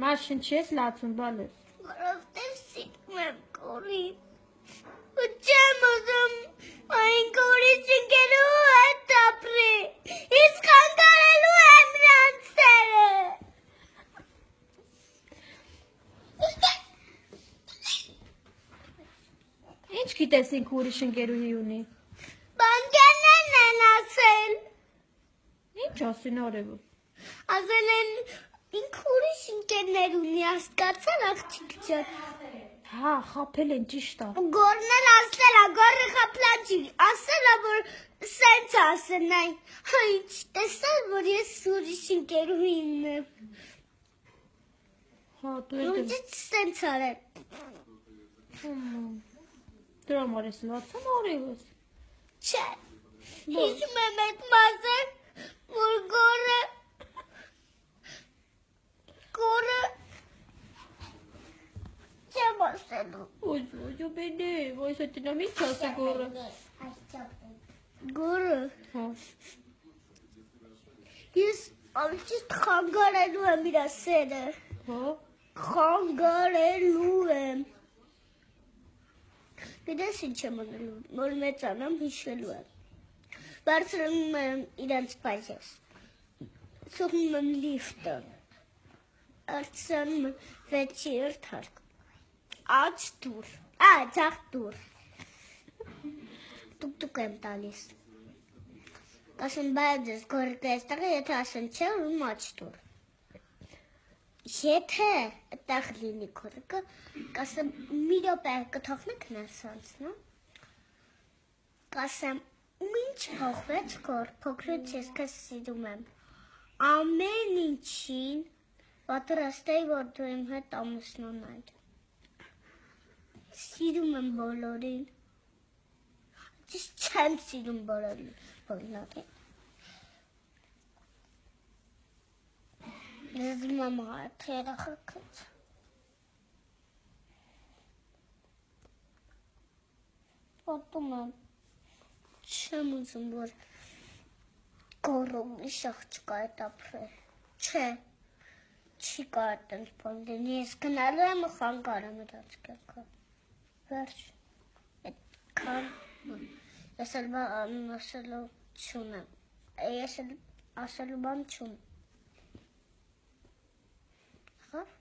Մաշին չես լացում բալես։ Որովհետև սիրում եմ կորին։ Ու չեմ ուզում այն կորից ընկերու հետ ապրի։ Իսկ խանգարելու եմ նրանց սերը։ Ինչ գիտես ինքը ուրիշ ընկերուհի ունի։ Բանկերներն են ասել։ Ինչ ասին արևը։ Ասել են ինքը ուրիշ ընկերներ ունի, հասկացան աղջիկ ջան։ Հա, խափել են ճիշտ է։ Գորն էլ ասել է, գորը խապլաճի, ասել է, որ սենց ասեն այն, հա ինչ տեսար, որ ես ուրիշ ընկերուհին եմ։ Հա, դու էլ Ուրիշ սենց արել։ դրա համար ես լացում արևս։ Չէ, հիշում եմ այդ մասը, որ գորը չեմ ասելու։ Ոյ, բենե, ոյս այդ նա ինչ ասա գորը։ Գորը, Հա։ ես ամջիստ խանգարելու եմ իրա սերը։ Հա։ Խանգարելու եմ։ Գիտես ինչ եմ անելու, որ մեծանամ հիշելու եմ։ Բարձրանում եմ իրանց պայջես։ Սողնում եմ լիֆտը։ Արձանում եմ 6-րդ հարկ։ Աջ դուր, ձախ դուր։ Տուկ եմ տալիս։ Ասեմ բայց ես գորգը այստեղ է, եթե ասեն չէ, ուրում աջ դուր։ Եթե այդտեղ լինի գորգը, կասեմ մի րոպե կթողնեք ներս անցնեմ։ Կասեմ ինչ փոխվեց գոր, փոքրուց ես քեզ սիրում եմ։ Ամեն ինչին պատրաստ էի, որ դու իմ հետ ամուսնանալ։ Սիրում եմ բոլորին։ Ես չեմ սիրում բոլորին։ Ես մամա երախակից։ Պատում եմ։ Չեմ ուզում, որ գորում իշախ չկա այդ ապրել։ Չէ, չի կա այդպես բան լինի, ես գնալու եմ ու խանգարեմ իրանց կյանքը։ Վերջ, այդքան, ես էլ ասելու չունեմ, ես էլ ասելու բան չունեմ։ Հավ։